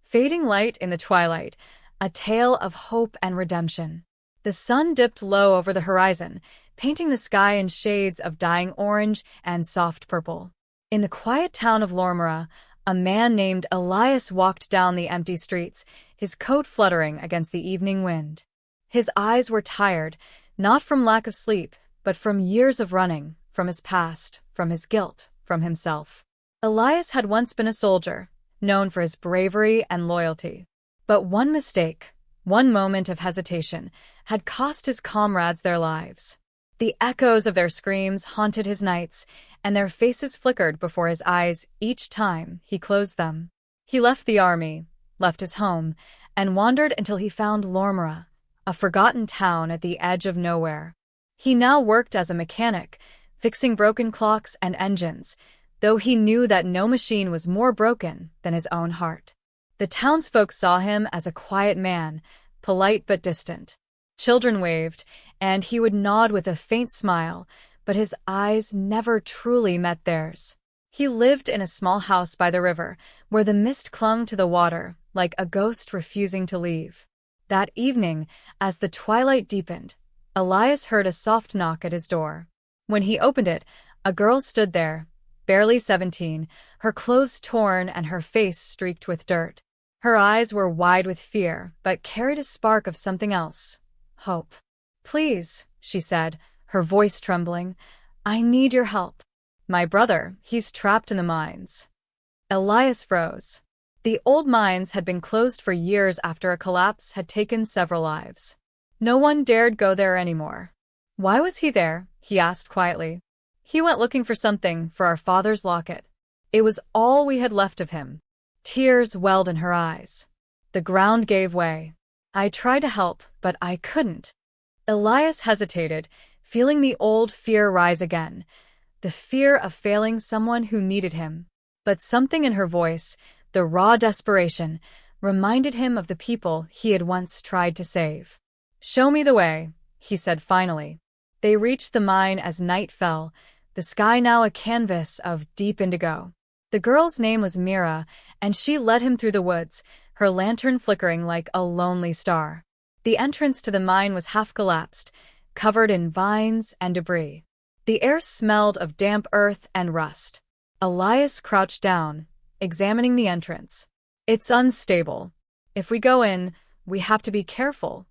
Fading light in the twilight, a tale of hope and redemption. The sun dipped low over the horizon, painting the sky in shades of dying orange and soft purple. In the quiet town of Lormere, a man named Elias walked down the empty streets, his coat fluttering against the evening wind. His eyes were tired, not from lack of sleep, but from years of running, from his past, from his guilt, from himself. Elias had once been a soldier, known for his bravery and loyalty. But one mistake, one moment of hesitation, had cost his comrades their lives. The echoes of their screams haunted his nights, and their faces flickered before his eyes each time he closed them. He left the army, left his home, and wandered until he found Lormere, a forgotten town at the edge of nowhere. He now worked as a mechanic, fixing broken clocks and engines, though he knew that no machine was more broken than his own heart. The townsfolk saw him as a quiet man, polite but distant. Children waved, and he would nod with a faint smile, but his eyes never truly met theirs. He lived in a small house by the river, where the mist clung to the water, like a ghost refusing to leave. That evening, as the twilight deepened, Elias heard a soft knock at his door. When he opened it, a girl stood there, barely 17, her clothes torn and her face streaked with dirt. Her eyes were wide with fear, but carried a spark of something else. Hope. "Please," she said, her voice trembling, "I need your help. My brother, he's trapped in the mines." Elias froze. The old mines had been closed for years after a collapse had taken several lives. No one dared go there anymore. "Why was he there?" he asked quietly. "He went looking for something, for our father's locket. It was all we had left of him." Tears welled in her eyes. The ground gave way. "I tried to help, but I couldn't." Elias hesitated, feeling the old fear rise again, the fear of failing someone who needed him. But something in her voice, the raw desperation, reminded him of the people he had once tried to save. "Show me the way," he said finally. They reached the mine as night fell, the sky now a canvas of deep indigo. The girl's name was Mira, and she led him through the woods, her lantern flickering like a lonely star. The entrance to the mine was half collapsed, covered in vines and debris. The air smelled of damp earth and rust. Elias crouched down, examining the entrance. "It's unstable. If we go in, we have to be careful."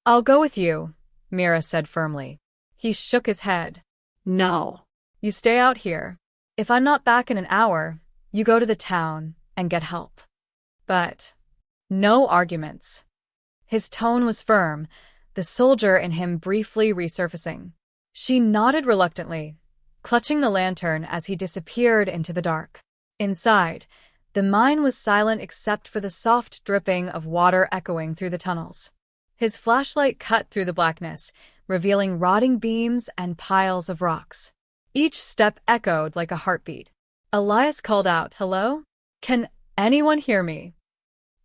"I'll go with you," Mira said firmly. He shook his head. "No." "You stay out here. If I'm not back in an hour, you go to the town and get help." But no arguments. His tone was firm, the soldier in him briefly resurfacing. She nodded reluctantly, clutching the lantern as he disappeared into the dark. Inside, the mine was silent except for the soft dripping of water echoing through the tunnels. His flashlight cut through the blackness, revealing rotting beams and piles of rocks. Each step echoed like a heartbeat. Elias called out, "Hello? Can anyone hear me?"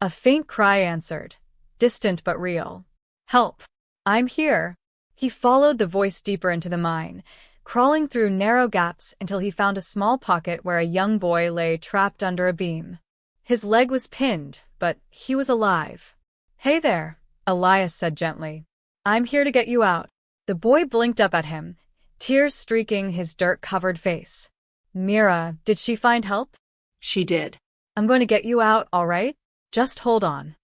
A faint cry answered, distant but real. "Help! I'm here." He followed the voice deeper into the mine, crawling through narrow gaps until he found a small pocket where a young boy lay trapped under a beam. His leg was pinned, but he was alive. "Hey there," Elias said gently. "I'm here to get you out." The boy blinked up at him, tears streaking his dirt-covered face. "Mira, did she find help?" "She did." "I'm going to get you out, all right? Just hold on."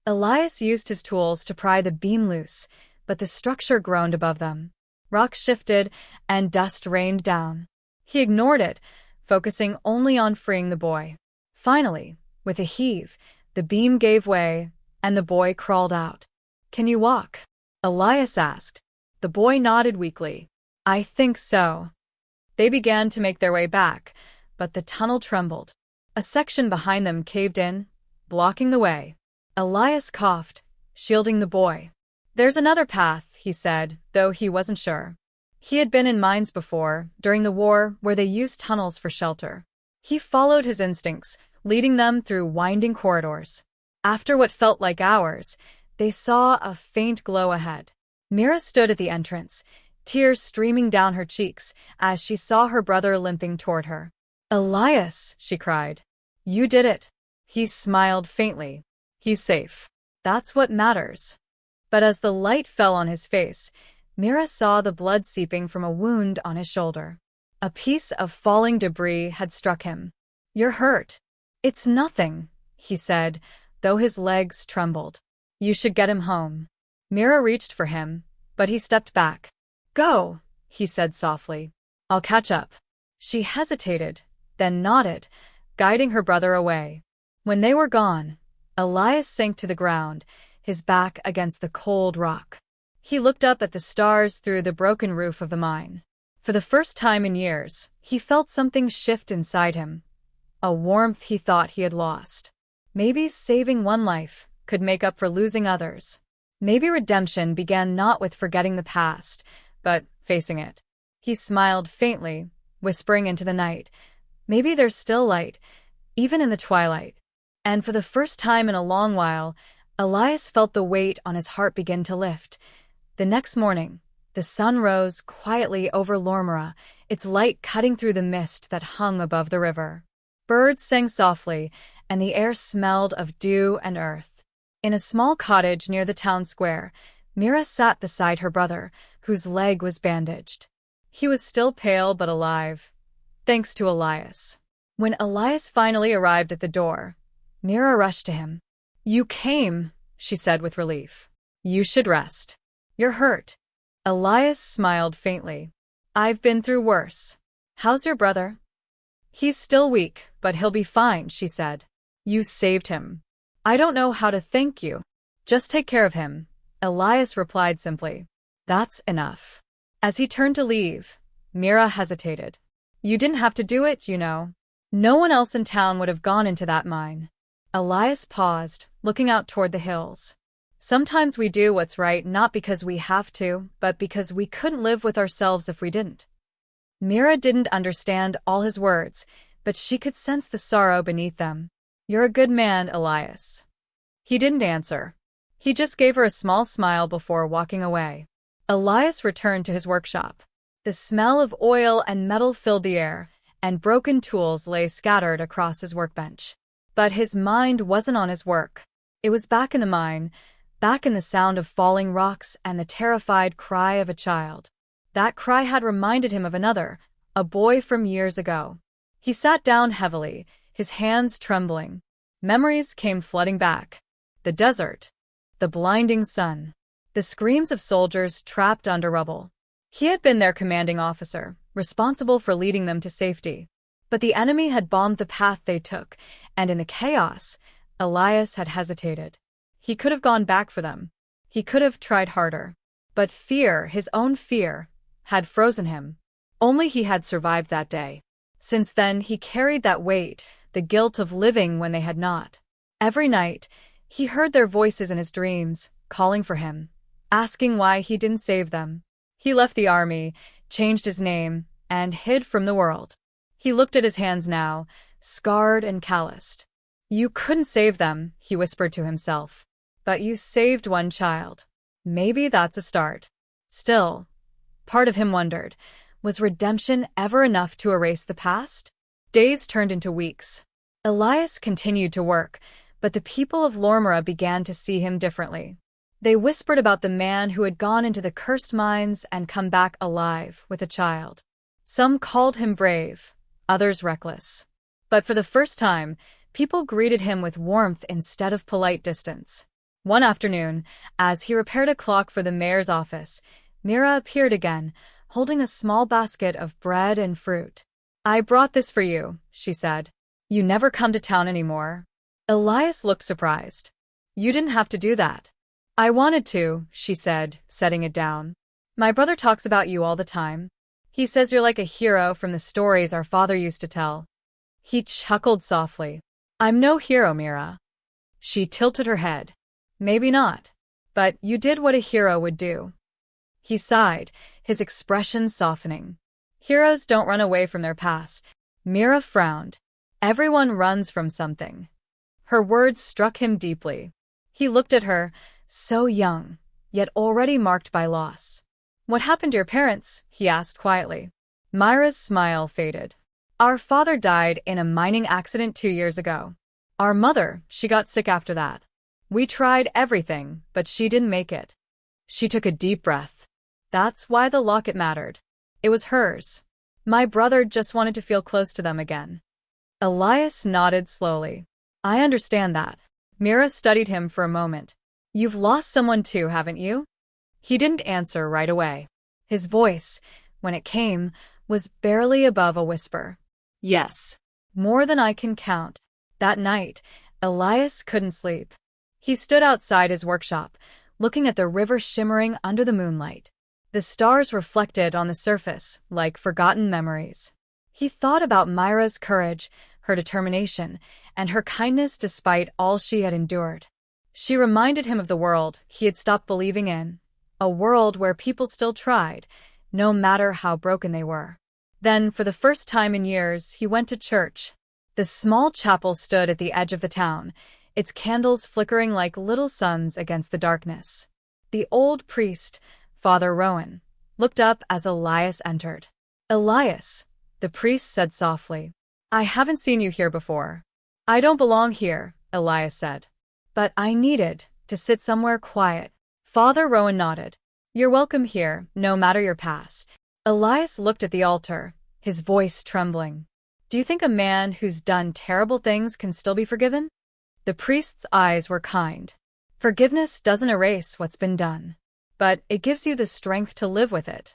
Elias used his tools to pry the beam loose, but the structure groaned above them. Rocks shifted, and dust rained down. He ignored it, focusing only on freeing the boy. Finally, with a heave, the beam gave way, and the boy crawled out. "Can you walk?" Elias asked. The boy nodded weakly. "I think so." They began to make their way back, but the tunnel trembled. A section behind them caved in, blocking the way. Elias coughed, shielding the boy. "There's another path," he said, though he wasn't sure. He had been in mines before, during the war, where they used tunnels for shelter. He followed his instincts, leading them through winding corridors. After what felt like hours, they saw a faint glow ahead. Mira stood at the entrance, tears streaming down her cheeks as she saw her brother limping toward her. "Elias," she cried. "You did it." He smiled faintly. He's safe. That's what matters. But as the light fell on his face, Mira saw the blood seeping from a wound on his shoulder. A piece of falling debris had struck him. You're hurt. It's nothing, he said, though his legs trembled. You should get him home. Mira reached for him, but he stepped back. Go, he said softly. I'll catch up. She hesitated, then nodded, guiding her brother away. When they were gone, Elias sank to the ground, his back against the cold rock. He looked up at the stars through the broken roof of the mine. For the first time in years, he felt something shift inside him, a warmth he thought he had lost. Maybe saving one life could make up for losing others. Maybe redemption began not with forgetting the past, but facing it. He smiled faintly, whispering into the night, maybe there's still light, even in the twilight. And for the first time in a long while, Elias felt the weight on his heart begin to lift. The next morning, the sun rose quietly over Lormere, its light cutting through the mist that hung above the river. Birds sang softly, and the air smelled of dew and earth. In a small cottage near the town square, Mira sat beside her brother, whose leg was bandaged. He was still pale but alive, thanks to Elias. When Elias finally arrived at the door, Mira rushed to him. You came, she said with relief. You should rest. You're hurt. Elias smiled faintly. I've been through worse. How's your brother? He's still weak, but he'll be fine, she said. You saved him. I don't know how to thank you. Just take care of him, Elias replied simply. That's enough. As he turned to leave, Mira hesitated. You didn't have to do it, you know. No one else in town would have gone into that mine. Elias paused, looking out toward the hills. Sometimes we do what's right not because we have to, but because we couldn't live with ourselves if we didn't. Mira didn't understand all his words, but she could sense the sorrow beneath them. You're a good man, Elias. He didn't answer. He just gave her a small smile before walking away. Elias returned to his workshop. The smell of oil and metal filled the air, and broken tools lay scattered across his workbench. But his mind wasn't on his work. It was back in the mine, back in the sound of falling rocks and the terrified cry of a child. That cry had reminded him of another, a boy from years ago. He sat down heavily, his hands trembling. Memories came flooding back. The desert, the blinding sun, the screams of soldiers trapped under rubble. He had been their commanding officer, responsible for leading them to safety. But the enemy had bombed the path they took, and in the chaos, Elias had hesitated. He could have gone back for them. He could have tried harder. But fear, his own fear, had frozen him. Only he had survived that day. Since then, he carried that weight, the guilt of living when they had not. Every night, he heard their voices in his dreams, calling for him, asking why he didn't save them. He left the army, changed his name, and hid from the world. He looked at his hands now, scarred and calloused. You couldn't save them, he whispered to himself. But you saved one child. Maybe that's a start. Still, part of him wondered, was redemption ever enough to erase the past? Days turned into weeks. Elias continued to work, but the people of Lormere began to see him differently. They whispered about the man who had gone into the cursed mines and come back alive with a child. Some called him brave, others reckless. But for the first time, people greeted him with warmth instead of polite distance. One afternoon, as he repaired a clock for the mayor's office, Mira appeared again, holding a small basket of bread and fruit. I brought this for you, she said. You never come to town anymore. Elias looked surprised. You didn't have to do that. I wanted to, she said, setting it down. My brother talks about you all the time. He says you're like a hero from the stories our father used to tell. He chuckled softly. I'm no hero, Mira. She tilted her head. Maybe not. But you did what a hero would do. He sighed, his expression softening. Heroes don't run away from their past. Mira frowned. Everyone runs from something. Her words struck him deeply. He looked at her, so young, yet already marked by loss. What happened to your parents? He asked quietly. Myra's smile faded. Our father died in a mining accident 2 years ago. Our mother, she got sick after that. We tried everything, but she didn't make it. She took a deep breath. That's why the locket mattered. It was hers. My brother just wanted to feel close to them again. Elias nodded slowly. I understand that. Mira studied him for a moment. You've lost someone too, haven't you? He didn't answer right away. His voice, when it came, was barely above a whisper. Yes. More than I can count. That night, Elias couldn't sleep. He stood outside his workshop, looking at the river shimmering under the moonlight. The stars reflected on the surface like forgotten memories. He thought about Myra's courage, her determination, and her kindness despite all she had endured. She reminded him of the world he had stopped believing in, a world where people still tried, no matter how broken they were. Then, for the first time in years, he went to church. The small chapel stood at the edge of the town, its candles flickering like little suns against the darkness. The old priest, Father Rowan, looked up as Elias entered. Elias, the priest said softly. I haven't seen you here before. I don't belong here, Elias said. But I needed to sit somewhere quiet. Father Rowan nodded. You're welcome here, no matter your past. Elias looked at the altar, his voice trembling. Do you think a man who's done terrible things can still be forgiven? The priest's eyes were kind. Forgiveness doesn't erase what's been done, but it gives you the strength to live with it.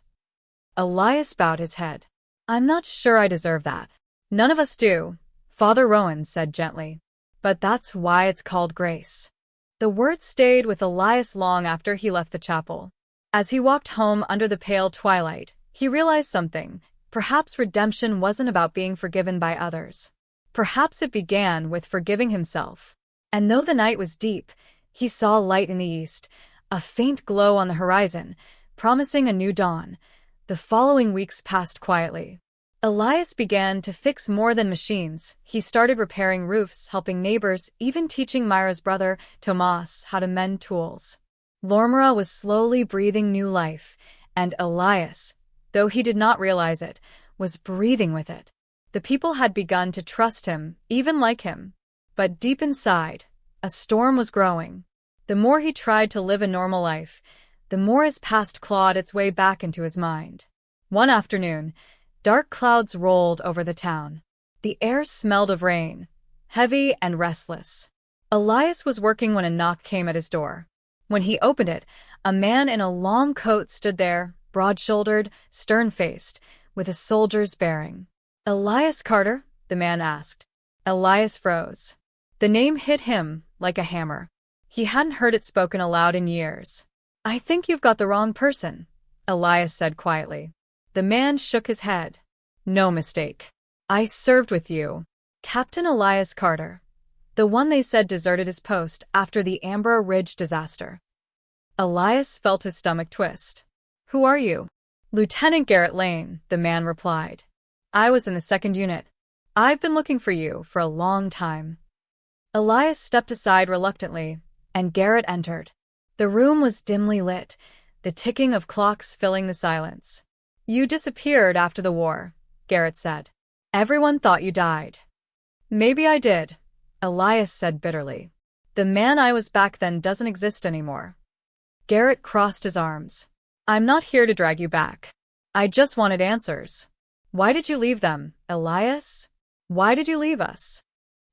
Elias bowed his head. I'm not sure I deserve that. None of us do, Father Rowan said gently. But that's why it's called grace. The words stayed with Elias long after he left the chapel. As he walked home under the pale twilight, he realized something. Perhaps redemption wasn't about being forgiven by others. Perhaps it began with forgiving himself. And though the night was deep, he saw light in the east, a faint glow on the horizon, promising a new dawn. The following weeks passed quietly. Elias began to fix more than machines. He started repairing roofs, helping neighbors, even teaching Myra's brother, Tomas, how to mend tools. Lormere was slowly breathing new life, and Elias, though he did not realize it, was breathing with it. The people had begun to trust him, even like him. But deep inside, a storm was growing. The more he tried to live a normal life, the more his past clawed its way back into his mind. One afternoon, dark clouds rolled over the town. The air smelled of rain, heavy and restless. Elias was working when a knock came at his door. When he opened it, a man in a long coat stood there, broad-shouldered, stern-faced, with a soldier's bearing. Elias Carter? The man asked. Elias froze. The name hit him like a hammer. He hadn't heard it spoken aloud in years. I think you've got the wrong person, Elias said quietly. The man shook his head. No mistake. I served with you. Captain Elias Carter. The one they said deserted his post after the Amber Ridge disaster. Elias felt his stomach twist. Who are you? Lieutenant Garrett Lane, the man replied. I was in the 2nd unit. I've been looking for you for a long time. Elias stepped aside reluctantly, and Garrett entered. The room was dimly lit, the ticking of clocks filling the silence. You disappeared after the war, Garrett said. Everyone thought you died. Maybe I did, Elias said bitterly. The man I was back then doesn't exist anymore. Garrett crossed his arms. I'm not here to drag you back. I just wanted answers. Why did you leave them, Elias? Why did you leave us?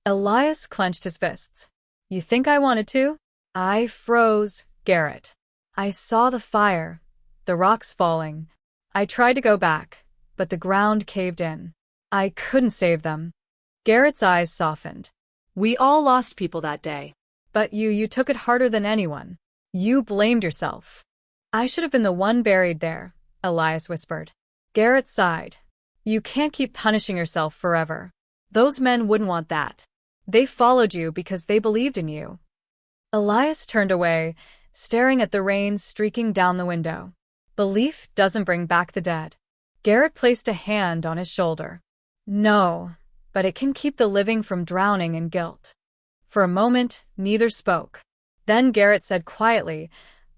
Elias clenched his fists. You think I wanted to? I froze, Garrett. I saw the fire, the rocks falling. I tried to go back, but the ground caved in. I couldn't save them. Garrett's eyes softened. We all lost people that day. But you took it harder than anyone. You blamed yourself. I should have been the one buried there, Elias whispered. Garrett sighed. You can't keep punishing yourself forever. Those men wouldn't want that. They followed you because they believed in you. Elias turned away, staring at the rain streaking down the window. Belief doesn't bring back the dead. Garrett placed a hand on his shoulder. No, but it can keep the living from drowning in guilt. For a moment, neither spoke. Then Garrett said quietly,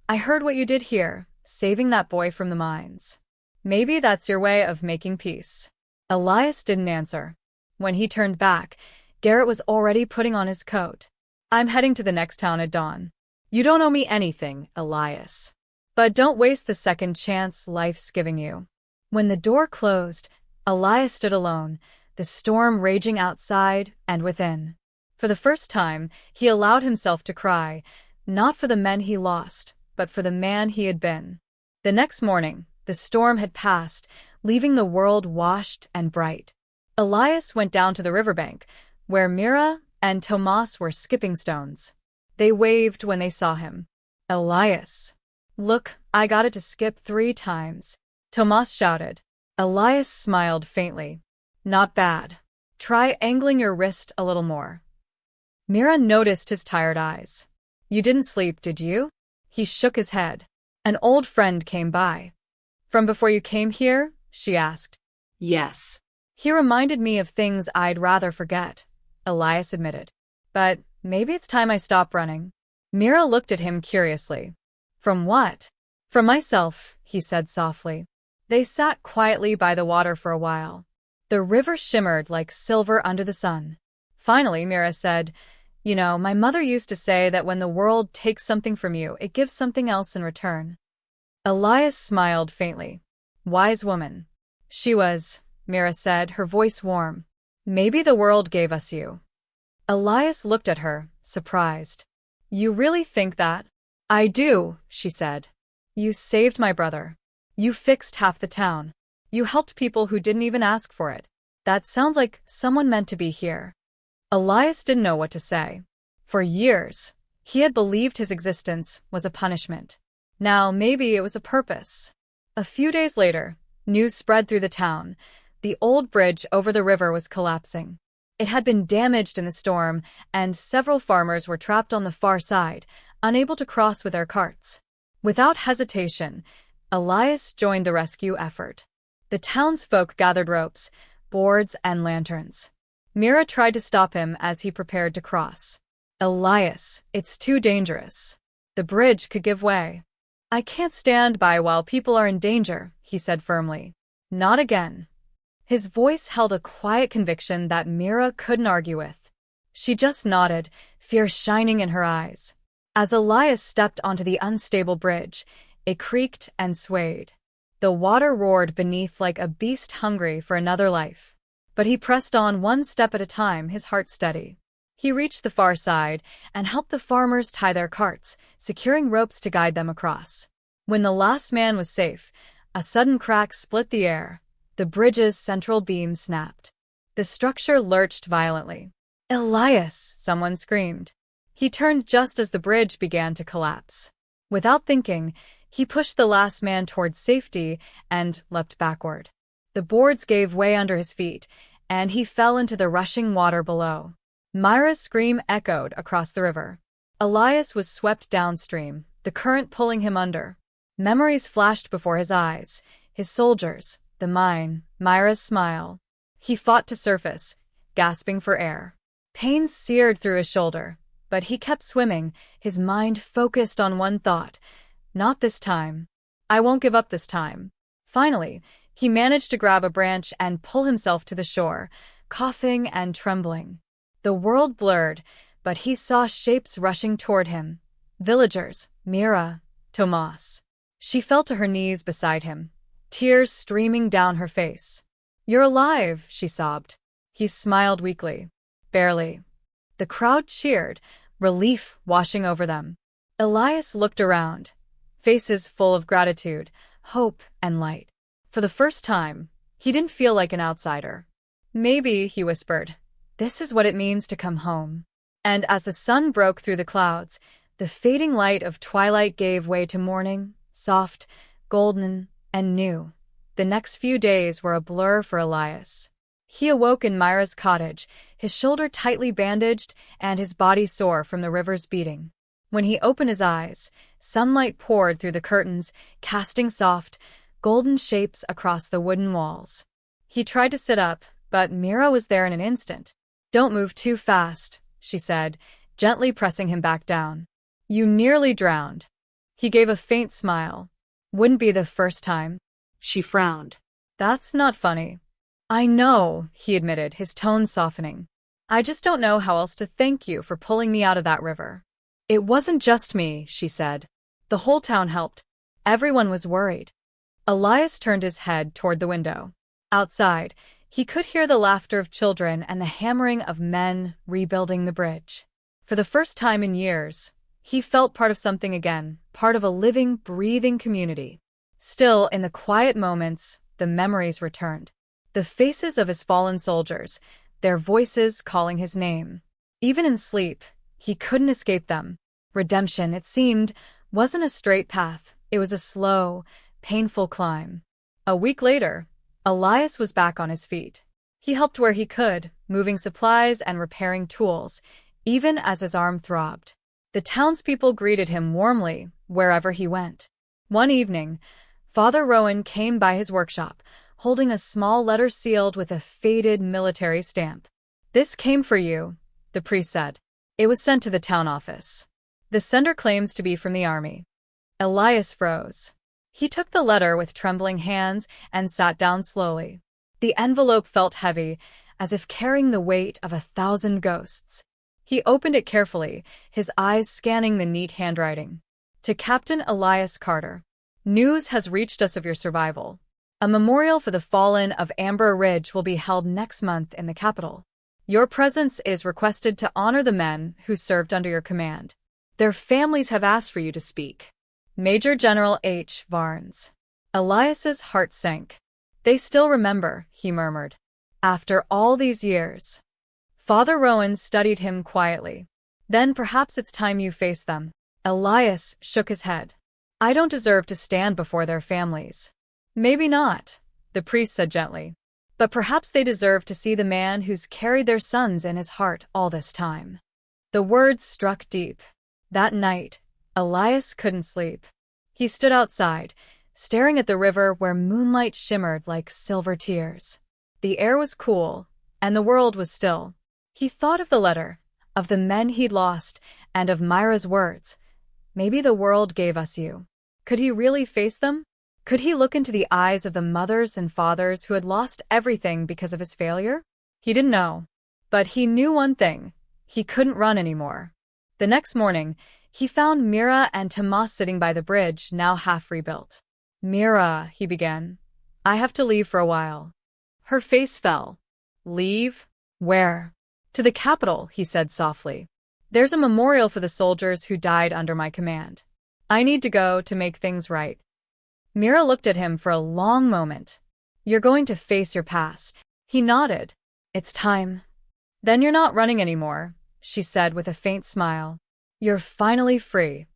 I heard what you did here, saving that boy from the mines. Maybe that's your way of making peace. Elias didn't answer. When he turned back, Garrett was already putting on his coat. I'm heading to the next town at dawn. You don't owe me anything, Elias. But don't waste the second chance life's giving you. When the door closed, Elias stood alone, the storm raging outside and within. For the first time, he allowed himself to cry, not for the men he lost, but for the man he had been. The next morning, the storm had passed, leaving the world washed and bright. Elias went down to the riverbank, where Mira and Tomas were skipping stones. They waved when they saw him. Elias. Look, I got it to skip 3 times. Tomas shouted. Elias smiled faintly. Not bad. Try angling your wrist a little more. Mira noticed his tired eyes. You didn't sleep, did you? He shook his head. An old friend came by. From before you came here? She asked. Yes. He reminded me of things I'd rather forget, Elias admitted. But maybe it's time I stop running. Mira looked at him curiously. From what? From myself, he said softly. They sat quietly by the water for a while. The river shimmered like silver under the sun. Finally, Mira said, You know, my mother used to say that when the world takes something from you, it gives something else in return. Elias smiled faintly. Wise woman. She was, Mira said, her voice warm. Maybe the world gave us you. Elias looked at her, surprised. You really think that? I do, she said. You saved my brother. You fixed half the town. You helped people who didn't even ask for it. That sounds like someone meant to be here. Elias didn't know what to say. For years, he had believed his existence was a punishment. Now maybe it was a purpose. A few days later, news spread through the town. The old bridge over the river was collapsing. It had been damaged in the storm, and several farmers were trapped on the far side, unable to cross with their carts. Without hesitation, Elias joined the rescue effort. The townsfolk gathered ropes, boards, and lanterns. Mira tried to stop him as he prepared to cross. Elias, it's too dangerous. The bridge could give way. I can't stand by while people are in danger, he said firmly. Not again. His voice held a quiet conviction that Mira couldn't argue with. She just nodded, fear shining in her eyes. As Elias stepped onto the unstable bridge, it creaked and swayed. The water roared beneath like a beast hungry for another life. But he pressed on one step at a time, his heart steady. He reached the far side and helped the farmers tie their carts, securing ropes to guide them across. When the last man was safe, a sudden crack split the air. The bridge's central beam snapped. The structure lurched violently. Elias, someone screamed. He turned just as the bridge began to collapse. Without thinking, he pushed the last man towards safety and leapt backward. The boards gave way under his feet, and he fell into the rushing water below. Myra's scream echoed across the river. Elias was swept downstream, the current pulling him under. Memories flashed before his eyes, his soldiers, the mine, Myra's smile. He fought to surface, gasping for air. Pain seared through his shoulder, but he kept swimming, his mind focused on one thought. Not this time. I won't give up this time. Finally, he managed to grab a branch and pull himself to the shore, coughing and trembling. The world blurred, but he saw shapes rushing toward him. Villagers, Mira, Tomas. She fell to her knees beside him, tears streaming down her face. You're alive, she sobbed. He smiled weakly. Barely. The crowd cheered, relief washing over them. Elias looked around, faces full of gratitude, hope, and light. For the first time, he didn't feel like an outsider. Maybe, he whispered, this is what it means to come home. And as the sun broke through the clouds, the fading light of twilight gave way to morning, soft, golden, and new. The next few days were a blur for Elias. He awoke in Myra's cottage, his shoulder tightly bandaged and his body sore from the river's beating. When he opened his eyes, sunlight poured through the curtains, casting soft, golden shapes across the wooden walls. He tried to sit up, but Mira was there in an instant. Don't move too fast, she said, gently pressing him back down. You nearly drowned. He gave a faint smile. Wouldn't be the first time. She frowned. That's not funny. I know, he admitted, his tone softening. I just don't know how else to thank you for pulling me out of that river. It wasn't just me, she said. The whole town helped. Everyone was worried. Elias turned his head toward the window. Outside, he could hear the laughter of children and the hammering of men rebuilding the bridge. For the first time in years, he felt part of something again, part of a living, breathing community. Still, in the quiet moments, the memories returned. The faces of his fallen soldiers, their voices calling his name. Even in sleep, he couldn't escape them. Redemption, it seemed, wasn't a straight path. It was a slow, painful climb. A week later, Elias was back on his feet. He helped where he could, moving supplies and repairing tools, even as his arm throbbed. The townspeople greeted him warmly wherever he went. One evening, Father Rowan came by his workshop, holding a small letter sealed with a faded military stamp. "This came for you," the priest said. It was sent to the town office. "The sender claims to be from the army." Elias froze. He took the letter with trembling hands and sat down slowly. The envelope felt heavy, as if carrying the weight of 1,000 ghosts. He opened it carefully, his eyes scanning the neat handwriting. To Captain Elias Carter. "News has reached us of your survival. A memorial for the fallen of Amber Ridge will be held next month in the capital. Your presence is requested to honor the men who served under your command. Their families have asked for you to speak." Major General H. Varnes. Elias's heart sank. "They still remember," he murmured. "After all these years." Father Rowan studied him quietly. "Then perhaps it's time you face them." Elias shook his head. "I don't deserve to stand before their families." "Maybe not," the priest said gently. "But perhaps they deserve to see the man who's carried their sons in his heart all this time." The words struck deep. That night, Elias couldn't sleep. He stood outside, staring at the river where moonlight shimmered like silver tears. The air was cool, and the world was still. He thought of the letter, of the men he'd lost, and of Myra's words. "Maybe the world gave us you." Could he really face them? Could he look into the eyes of the mothers and fathers who had lost everything because of his failure? He didn't know. But he knew one thing. He couldn't run anymore. The next morning, he found Mira and Tomas sitting by the bridge, now half rebuilt. "Mira," he began, "I have to leave for a while." Her face fell. "Leave? Where?" "To the capital," he said softly. "There's a memorial for the soldiers who died under my command. I need to go to make things right." Mira looked at him for a long moment. "You're going to face your past." He nodded. "It's time." "Then you're not running anymore," she said with a faint smile. "You're finally free."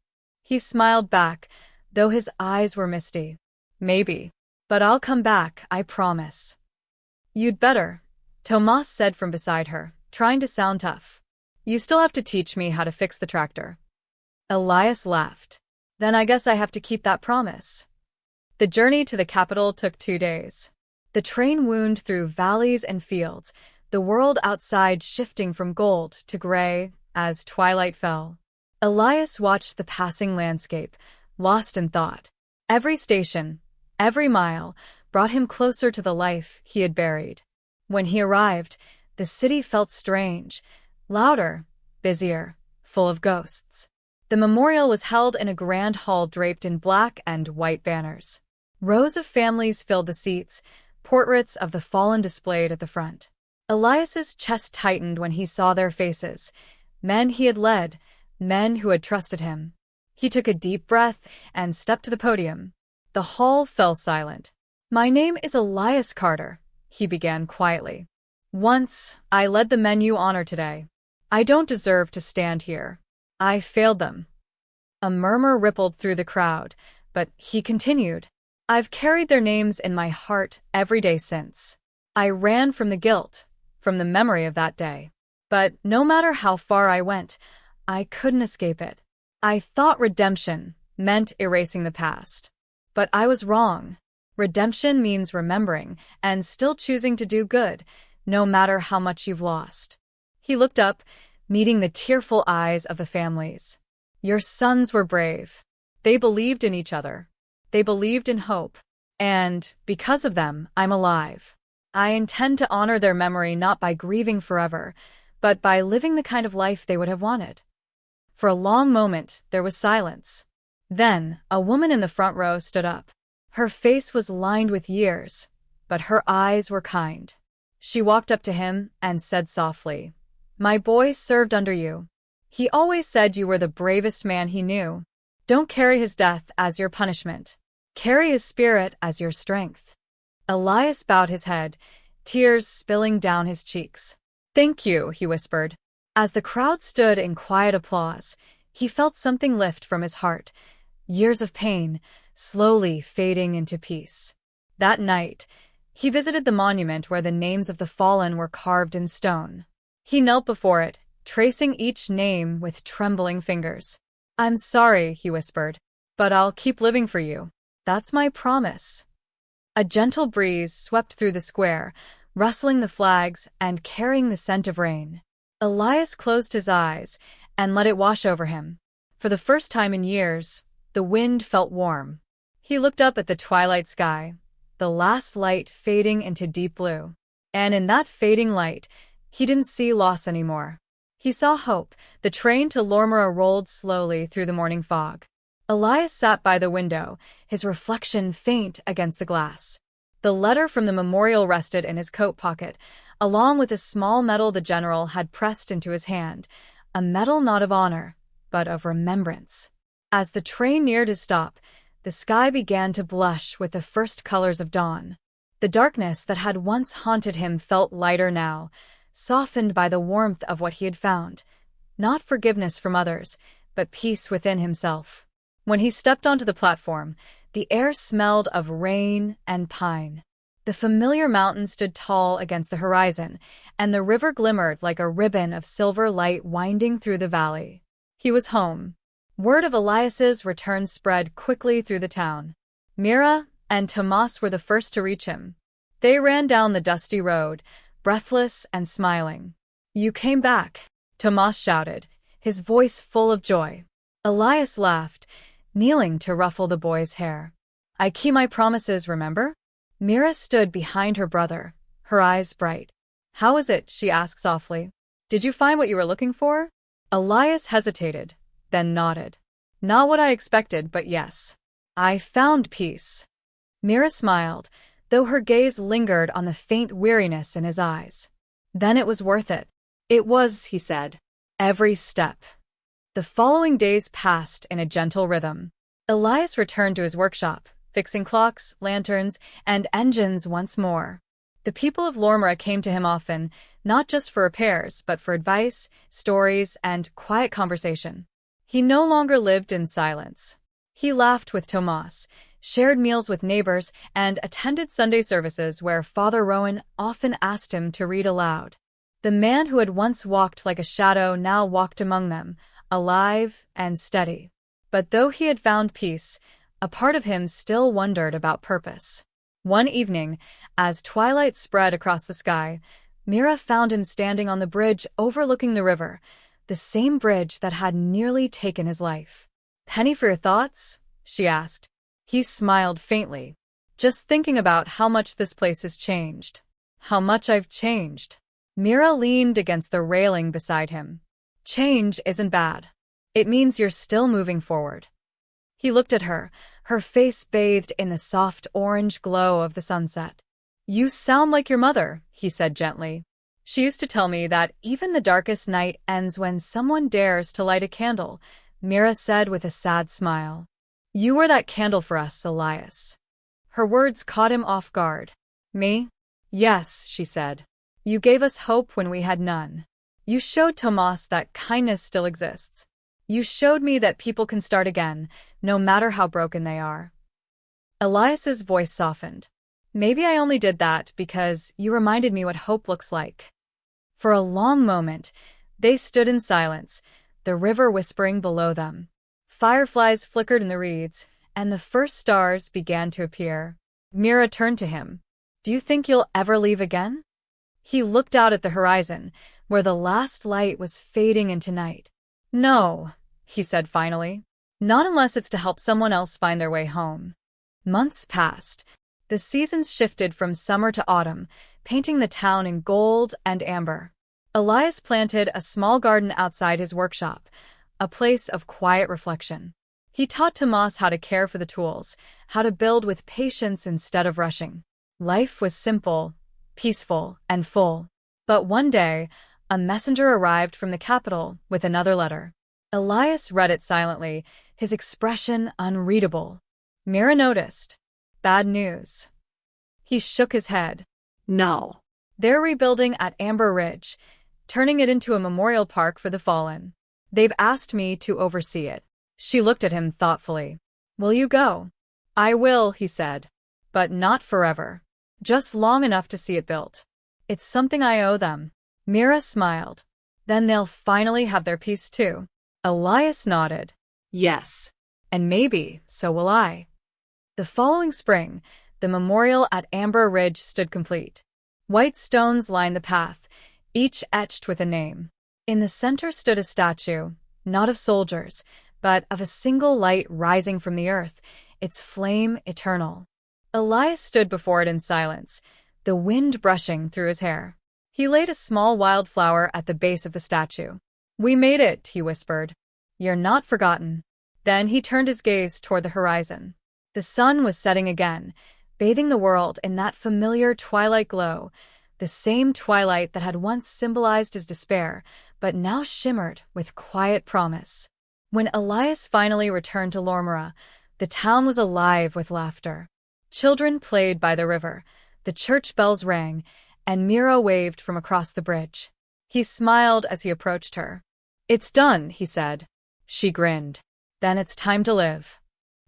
He smiled back, though his eyes were misty. "Maybe. But I'll come back, I promise." "You'd better," Tomas said from beside her, trying to sound tough. "You still have to teach me how to fix the tractor." Elias laughed. "Then I guess I have to keep that promise." The journey to the capital took 2 days. The train wound through valleys and fields, the world outside shifting from gold to gray as twilight fell. Elias watched the passing landscape, lost in thought. Every station, every mile, brought him closer to the life he had buried. When he arrived, the city felt strange, louder, busier, full of ghosts. The memorial was held in a grand hall draped in black and white banners. Rows of families filled the seats, portraits of the fallen displayed at the front. Elias's chest tightened when he saw their faces, men he had led, men who had trusted him. He took a deep breath and stepped to the podium. The hall fell silent. "My name is Elias Carter," he began quietly. "Once, I led the men you honor today. I don't deserve to stand here. I failed them." A murmur rippled through the crowd, but he continued. "I've carried their names in my heart every day since. I ran from the guilt, from the memory of that day. But no matter how far I went, I couldn't escape it. I thought redemption meant erasing the past. But I was wrong. Redemption means remembering and still choosing to do good, no matter how much you've lost." He looked up, meeting the tearful eyes of the families. "Your sons were brave. They believed in each other. They believed in hope. And, because of them, I'm alive. I intend to honor their memory not by grieving forever, but by living the kind of life they would have wanted. For a long moment, there was silence. Then, a woman in the front row stood up. Her face was lined with years, but her eyes were kind. She walked up to him and said softly, "My boy served under you. He always said you were the bravest man he knew. Don't carry his death as your punishment. Carry his spirit as your strength." Elias bowed his head, tears spilling down his cheeks. "Thank you," he whispered. As the crowd stood in quiet applause, he felt something lift from his heart, years of pain slowly fading into peace. That night, he visited the monument where the names of the fallen were carved in stone. He knelt before it, tracing each name with trembling fingers. "I'm sorry," he whispered, "but I'll keep living for you. That's my promise." A gentle breeze swept through the square, rustling the flags and carrying the scent of rain. Elias closed his eyes and let it wash over him. For the first time in years, the wind felt warm. He looked up at the twilight sky, the last light fading into deep blue. And in that fading light, he didn't see loss anymore. He saw hope. The train to Lormere rolled slowly through the morning fog. Elias sat by the window, his reflection faint against the glass. The letter from the memorial rested in his coat pocket, along with a small medal the general had pressed into his hand, a medal not of honor, but of remembrance. As the train neared his stop, the sky began to blush with the first colors of dawn. The darkness that had once haunted him felt lighter now, softened by the warmth of what he had found. Not forgiveness from others, but peace within himself. When he stepped onto the platform, the air smelled of rain and pine. The familiar mountain stood tall against the horizon, and the river glimmered like a ribbon of silver light winding through the valley. He was home. Word of Elias's return spread quickly through the town. Mira and Tomas were the first to reach him. They ran down the dusty road, breathless and smiling. "You came back," Tomas shouted, his voice full of joy. Elias laughed, kneeling to ruffle the boy's hair. "I keep my promises, remember?" Mira stood behind her brother, her eyes bright. "How is it?" she asked softly. "Did you find what you were looking for?" Elias hesitated, then nodded. "Not what I expected, but yes. I found peace." Mira smiled, though her gaze lingered on the faint weariness in his eyes. "Then it was worth it." "It was," he said. "Every step." The following days passed in a gentle rhythm. Elias returned to his workshop, fixing clocks, lanterns, and engines once more. The people of Lormere came to him often, not just for repairs, but for advice, stories, and quiet conversation. He no longer lived in silence. He laughed with Tomas, shared meals with neighbors, and attended Sunday services where Father Rowan often asked him to read aloud. The man who had once walked like a shadow now walked among them, alive and steady. But though he had found peace, a part of him still wondered about purpose. One evening, as twilight spread across the sky, Mira found him standing on the bridge overlooking the river, the same bridge that had nearly taken his life. "Penny for your thoughts?" she asked. He smiled faintly. "Just thinking about how much this place has changed. How much I've changed." Mira leaned against the railing beside him. "Change isn't bad. It means you're still moving forward." He looked at her, her face bathed in the soft orange glow of the sunset. "You sound like your mother," he said gently. "She used to tell me that even the darkest night ends when someone dares to light a candle," Mira said with a sad smile. "You were that candle for us, Elias." Her words caught him off guard. "Me?" "Yes," she said. "You gave us hope when we had none. You showed Tomas that kindness still exists. You showed me that people can start again, no matter how broken they are." Elias's voice softened. "Maybe I only did that because you reminded me what hope looks like." For a long moment, they stood in silence, the river whispering below them. Fireflies flickered in the reeds, and the first stars began to appear. Mira turned to him. "Do you think you'll ever leave again?" He looked out at the horizon, where the last light was fading into night. "No," he said finally. "Not unless it's to help someone else find their way home." Months passed. The seasons shifted from summer to autumn, painting the town in gold and amber. Elias planted a small garden outside his workshop, a place of quiet reflection. He taught Tomas how to care for the tools, how to build with patience instead of rushing. Life was simple, peaceful, and full. But one day, a messenger arrived from the capital with another letter. Elias read it silently, his expression unreadable. Mira noticed. Bad news. He shook his head. No. They're rebuilding at Amber Ridge, turning it into a memorial park for the fallen. They've asked me to oversee it. She looked at him thoughtfully. Will you go? I will, he said. But not forever. Just long enough to see it built. It's something I owe them. Mira smiled. Then they'll finally have their peace too. Elias nodded. Yes. And maybe, so will I. The following spring, the memorial at Amber Ridge stood complete. White stones lined the path, each etched with a name. In the center stood a statue, not of soldiers, but of a single light rising from the earth, its flame eternal. Elias stood before it in silence, the wind brushing through his hair. He laid a small wildflower at the base of the statue. We made it, he whispered. You're not forgotten. Then he turned his gaze toward the horizon. The sun was setting again, bathing the world in that familiar twilight glow, the same twilight that had once symbolized his despair, but now shimmered with quiet promise. When Elias finally returned to Lormere, the town was alive with laughter. Children played by the river, the church bells rang, and Mira waved from across the bridge. He smiled as he approached her. It's done, he said. She grinned. Then it's time to live.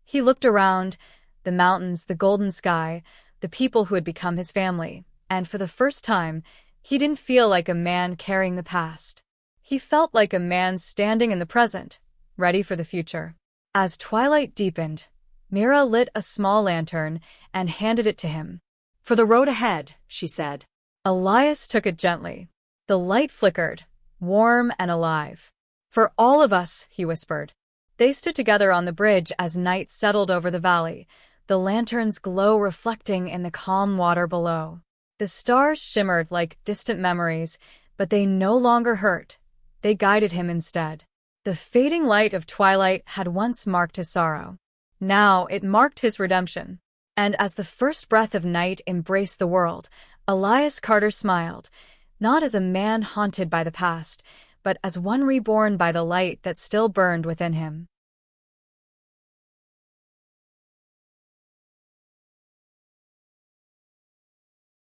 He looked around, the mountains, the golden sky, the people who had become his family, and for the first time, he didn't feel like a man carrying the past. He felt like a man standing in the present, ready for the future. As twilight deepened, Mira lit a small lantern and handed it to him. For the road ahead, she said. Elias took it gently. The light flickered, warm and alive. For all of us, he whispered. They stood together on the bridge as night settled over the valley, the lantern's glow reflecting in the calm water below. The stars shimmered like distant memories, but they no longer hurt. They guided him instead. The fading light of twilight had once marked his sorrow. Now it marked his redemption. And as the first breath of night embraced the world, Elias Carter smiled, not as a man haunted by the past, but as one reborn by the light that still burned within him.